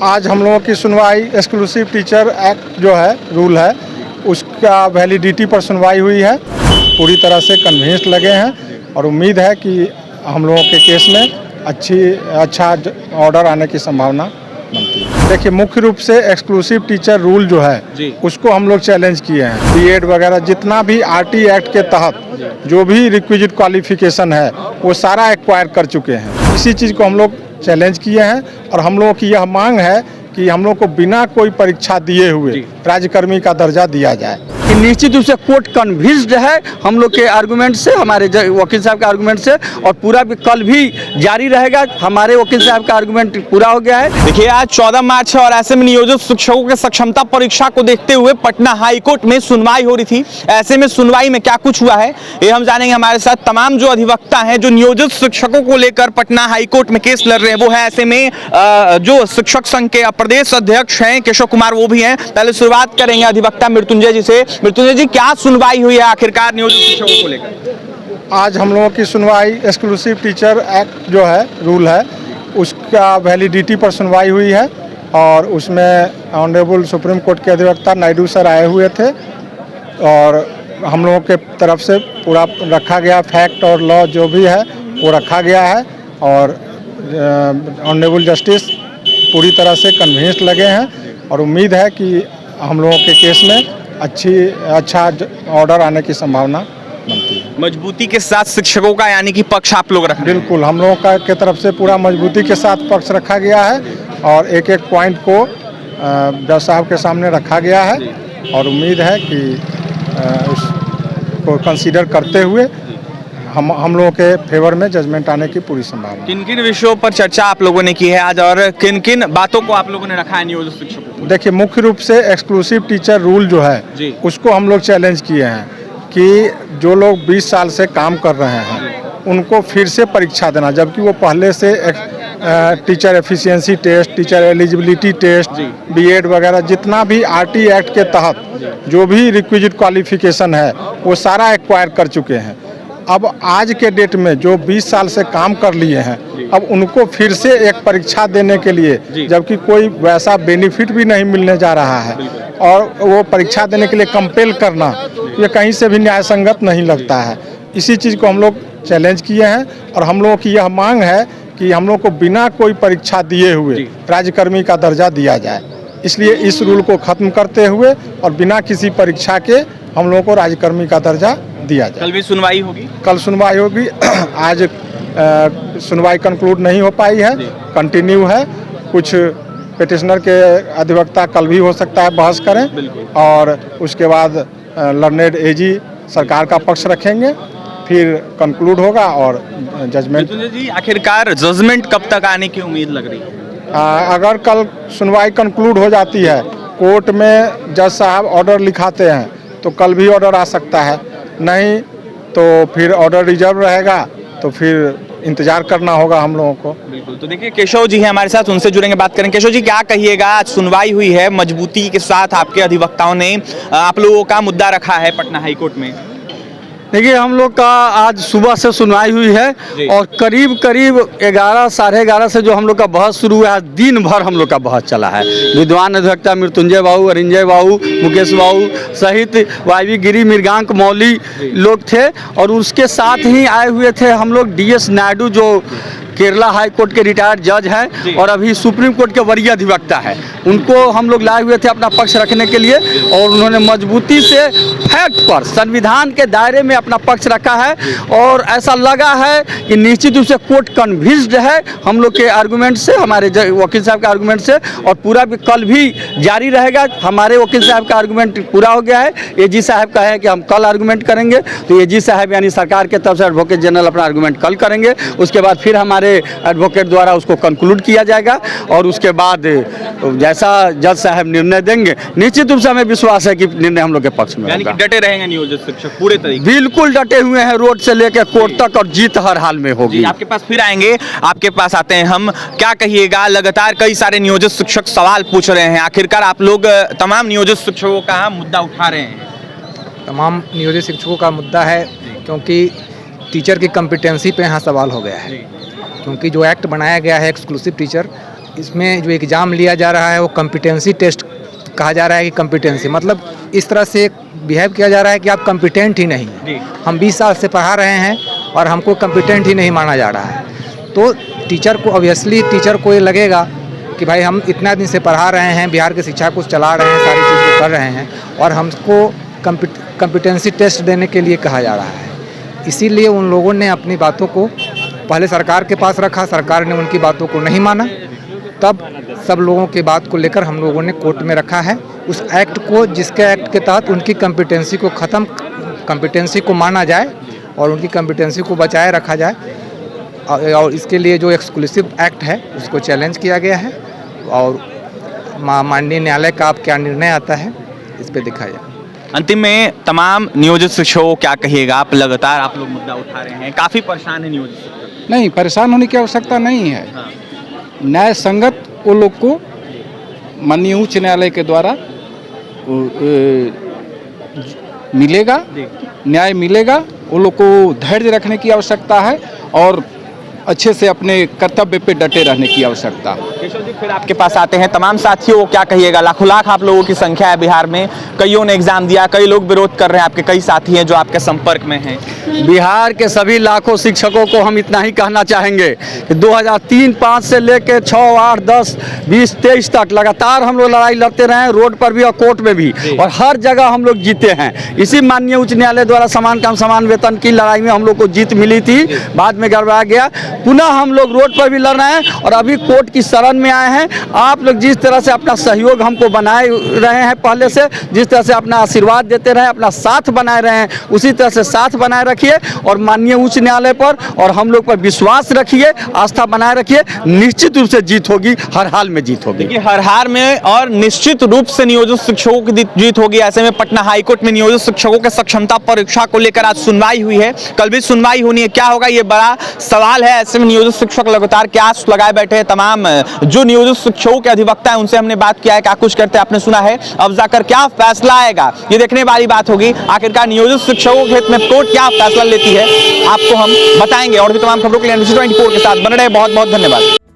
आज हम लोगों की सुनवाई एक्सक्लूसिव टीचर एक्ट जो है रूल है उसका वैलिडिटी पर सुनवाई हुई है। पूरी तरह से कन्विंस्ड लगे हैं और उम्मीद है कि हम लोगों के केस में अच्छा ऑर्डर आने की संभावना बनती है। देखिए, मुख्य रूप से एक्सक्लूसिव टीचर रूल जो है उसको हम लोग चैलेंज किए हैं। बीएड वगैरह जितना भी आरटी एक्ट के तहत जो भी रिक्विजिट क्वालिफिकेशन है वो सारा एक्वायर कर चुके हैं। इसी चीज़ को हम लोग चैलेंज किए हैं और हम लोगों की यह मांग है कि हम लोग को बिना कोई परीक्षा दिए हुए राज्यकर्मी का दर्जा दिया जाए। निश्चित रूप से कोर्ट कन्विंस्ड है हम लोग के आर्गूमेंट से, हमारे वकील साहब के आर्गूमेंट से, और पूरा भी कल भी जारी रहेगा। हमारे वकील साहब का आर्गूमेंट पूरा हो गया है। देखिए, आज 14 मार्च है और ऐसे में नियोजित शिक्षकों के सक्षमता परीक्षा को देखते हुए पटना हाई कोर्ट में सुनवाई हो रही थी। ऐसे में सुनवाई में क्या कुछ हुआ है ये हम जानेंगे। हमारे साथ तमाम जो अधिवक्ता हैं जो नियोजित शिक्षकों को लेकर पटना हाई कोर्ट में केस लड़ रहे हैं वो है। ऐसे में जो शिक्षक संघ के प्रदेश अध्यक्ष हैं केशव कुमार वो भी हैं। पहले शुरुआत करेंगे अधिवक्ता मृत्युंजय जी से। मृत्युंजय जी, क्या सुनवाई हुई है आखिरकार नियोजित शिक्षकों को लेकर? आज हम लोगों की सुनवाई एक्सक्लूसिव टीचर एक्ट जो है रूल है उसका वैलिडिटी पर सुनवाई हुई है और उसमें ऑनरेबल सुप्रीम कोर्ट के अधिवक्ता नायडू सर आए हुए थे और हम लोगों के तरफ से पूरा रखा गया फैक्ट और लॉ जो भी है वो रखा गया है और ऑनरेबल जस्टिस पूरी तरह से कन्विंस्ड लगे हैं और उम्मीद है कि हम लोगों के केस में अच्छा ऑर्डर आने की संभावना बनती है। मजबूती के साथ शिक्षकों का यानी कि पक्ष आप लोग रख रहे हैं? बिल्कुल, हम लोगों का के तरफ से पूरा मजबूती के साथ पक्ष रखा गया है और एक एक पॉइंट को जज साहब के सामने रखा गया है और उम्मीद है कि उसको कंसीडर करते हुए हम लोगों के फेवर में जजमेंट आने की पूरी संभावना। किन किन विषयों पर चर्चा आप लोगों ने की है आज और किन किन बातों को आप लोगों ने रखा है नियोजित शिक्षकों को? देखिए, मुख्य रूप से एक्सक्लूसिव टीचर रूल जो है उसको हम लोग चैलेंज किए हैं कि जो लोग 20 साल से काम कर रहे हैं उनको फिर से परीक्षा देना, जबकि वो पहले से teacher efficiency test, teacher eligibility test, B Ed वगैरह जितना भी आरटी एक्ट के तहत जो भी रिक्विजिट क्वालिफिकेशन है वो सारा एक्वायर कर चुके हैं। अब आज के डेट में जो 20 साल से काम कर लिए हैं अब उनको फिर से एक परीक्षा देने के लिए, जबकि कोई वैसा बेनिफिट भी नहीं मिलने जा रहा है और वो परीक्षा देने के लिए कंपेल करना ये कहीं से भी न्याय संगत नहीं लगता है। इसी चीज़ को हम लोग चैलेंज किए हैं और हम लोगों की यह मांग है कि हम लोग को बिना कोई परीक्षा दिए हुए राज्यकर्मी का दर्जा दिया जाए। इसलिए इस रूल को ख़त्म करते हुए और बिना किसी परीक्षा के हम लोगों को राज्यकर्मी का दर्जा दिया जाए। कल भी सुनवाई होगी? कल सुनवाई होगी। आज सुनवाई कंक्लूड नहीं हो पाई है, कंटिन्यू है। कुछ पिटिशनर के अधिवक्ता कल भी हो सकता है बहस करें और उसके बाद लर्नेड एजी सरकार का पक्ष रखेंगे, फिर कंक्लूड होगा और जजमेंट। जी, आखिरकार जजमेंट कब तक आने की उम्मीद लग रही है? अगर कल सुनवाई कंक्लूड हो जाती है, कोर्ट में जज साहब ऑर्डर लिखाते हैं तो कल भी ऑर्डर आ सकता है, नहीं तो फिर ऑर्डर रिजर्व रहेगा तो फिर इंतजार करना होगा हम लोगों को। बिल्कुल। तो देखिए, केशव जी हैं हमारे साथ, उनसे जुड़ेंगे, बात करेंगे। केशव जी, क्या कहिएगा? आज सुनवाई हुई है, मजबूती के साथ आपके अधिवक्ताओं ने आप लोगों का मुद्दा रखा है पटना हाई कोर्ट में। देखिए, हम लोग का आज सुबह से सुनवाई हुई है और करीब 11 साढ़े 11 से जो हम लोग का बहस शुरू हुआ है, दिन भर हम लोग का बहस चला है। विद्वान अधिवक्ता मृत्युंजय बाबू, अरिंजय बाबू, मुकेश बाबू सहित वाईवी गिरी, मृगांक मौली लोग थे और उसके साथ ही आए हुए थे हम लोग DS नायडू जो केरला हाई कोर्ट के रिटायर्ड जज हैं और अभी सुप्रीम कोर्ट के वरीय अधिवक्ता हैं। उनको हम लोग लाए हुए थे अपना पक्ष रखने के लिए और उन्होंने मजबूती से फैक्ट पर संविधान के दायरे में अपना पक्ष रखा है और ऐसा लगा है कि निश्चित रूप से कोर्ट कन्विंस्ड है हम लोग के आर्गूमेंट से, हमारे वकील साहब के आर्गूमेंट से, और पूरा भी कल भी जारी रहेगा। हमारे वकील साहब का आर्गूमेंट पूरा हो गया है। एजी साहब का है कि हम कल आर्गूमेंट करेंगे, तो एजी साहब यानी सरकार के तरफ से एडवोकेट जनरल अपना आर्गूमेंट कल करेंगे। उसके बाद फिर हमारे एडवोकेट द्वारा उसको कंक्लूड किया जाएगा और उसके बाद जैसा जज साहब निर्णय देंगे, निश्चित रूप से हमें विश्वास है कि निर्णय हम लोग के पक्ष में होगा। डटे रहेंगे नियोजित शिक्षक पूरे तरीके? बिल्कुल डटे हुए हैं, रोड से लेकर कोर्ट तक, और जीत हर हाल में होगी। आपके पास फिर आएंगे, आपके पास आते हैं हम। क्या कहिएगा? लगातार कई सारे नियोजित शिक्षक सवाल पूछ रहे हैं, आखिरकार आप लोग तमाम नियोजित शिक्षकों का मुद्दा उठा रहे हैं। तमाम नियोजित शिक्षकों का मुद्दा है क्योंकि टीचर की कॉम्पिटेंसी पे यहाँ सवाल हो गया है, क्योंकि जो एक्ट बनाया गया है एक्सक्लूसिव टीचर, इसमें जो एग्ज़ाम लिया जा रहा है वो कॉम्पिटेंसी टेस्ट कहा जा रहा है कि कॉम्पिटेंसी मतलब इस तरह से बिहेव किया जा रहा है कि आप कॉम्पिटेंट ही नहीं हैं। हम 20 साल से पढ़ा रहे हैं और हमको कॉम्पिटेंट ही नहीं माना जा रहा है। तो टीचर को ऑब्वियसली टीचर को ये लगेगा कि भाई हम इतना दिन से पढ़ा रहे हैं, बिहार की शिक्षा को चला रहे हैं, सारी चीज़ को कर रहे हैं और हमको कॉम्पिटेंसी टेस्ट देने के लिए कहा जा रहा है। इसीलिए उन लोगों ने अपनी बातों को पहले सरकार के पास रखा, सरकार ने उनकी बातों को नहीं माना, तब सब लोगों की बात को लेकर हम लोगों ने कोर्ट में रखा है उस एक्ट को, जिसके एक्ट के तहत उनकी कॉम्पिटेंसी को माना जाए और उनकी कॉम्पिटेंसी को बचाए रखा जाए। और इसके लिए जो एक्सक्लूसिव एक्ट है उसको चैलेंज किया गया है और माननीय न्यायालय का अब क्या निर्णय आता है इस पर देखा जाए। अंतिम में तमाम नियोजित शिक्षकों क्या कहिएगा? आप लगातार आप लोग मुद्दा उठा रहे हैं, काफ़ी परेशान है नियोजित शिक्षक। नहीं, परेशान होने की आवश्यकता नहीं है। न्याय संगत वो लोग को माननीय उच्च न्यायालय के द्वारा मिलेगा, न्याय मिलेगा। वो लोग को धैर्य रखने की आवश्यकता है और अच्छे से अपने कर्तव्य पे डटे रहने की आवश्यकता है। केशव जी, फिर आपके पास आते हैं। तमाम साथियों क्या कहिएगा? लाखों लाख आप लोगों की संख्या है बिहार में, कईयों ने एग्जाम दिया, कई लोग विरोध कर रहे हैं, आपके कई साथी हैं जो आपके संपर्क में हैं। बिहार के सभी लाखों शिक्षकों को हम इतना ही कहना चाहेंगे कि 2003-05 से लेकर 6, 8, 10, 20, 23 तक लगातार हम लोग लड़ाई लड़ते रहे हैं, रोड पर भी और कोर्ट में भी, और हर जगह हम लोग जीते हैं। इसी माननीय उच्च न्यायालय द्वारा समान काम समान वेतन की लड़ाई में हम लोग को जीत मिली थी, बाद में गड़बड़ा गया। पुनः हम लोग रोड पर भी लड़ रहे हैं और अभी कोर्ट की शरण में आए हैं। आप लोग जिस तरह से अपना सहयोग हमको बनाए रहे हैं, पहले से जिस तरह से अपना आशीर्वाद देते रहे, अपना साथ बनाए रहे हैं, उसी तरह से साथ बनाए रखिए और माननीय उच्च न्यायालय पर और हम लोग पर विश्वास रखिए, आस्था बनाए रखिए। निश्चित रूप से जीत होगी, हर हाल में जीत होगी। हर हाल में और निश्चित रूप से नियोजित शिक्षकों की जीत होगी। ऐसे में पटना हाईकोर्ट में नियोजित शिक्षकों के सक्षमता परीक्षा को लेकर आज सुनवाई हुई है, कल भी सुनवाई होनी है। क्या होगा ये बड़ा सवाल है। ऐसे में नियोजित शिक्षक लगातार क्यास लगाए बैठे हैं। तमाम जो नियोजित शिक्षकों के अधिवक्ता है उनसे हमने बात किया है, क्या कुछ करते हैं आपने सुना है। अब जाकर क्या फैसला आएगा ये देखने वाली बात होगी। आखिरकार नियोजित शिक्षकों के हित में कोर्ट क्या फैसला लेती है आपको हम बताएंगे। और भी तमाम खबरों के लिए NBC 24 के साथ बने रहे। बहुत बहुत धन्यवाद।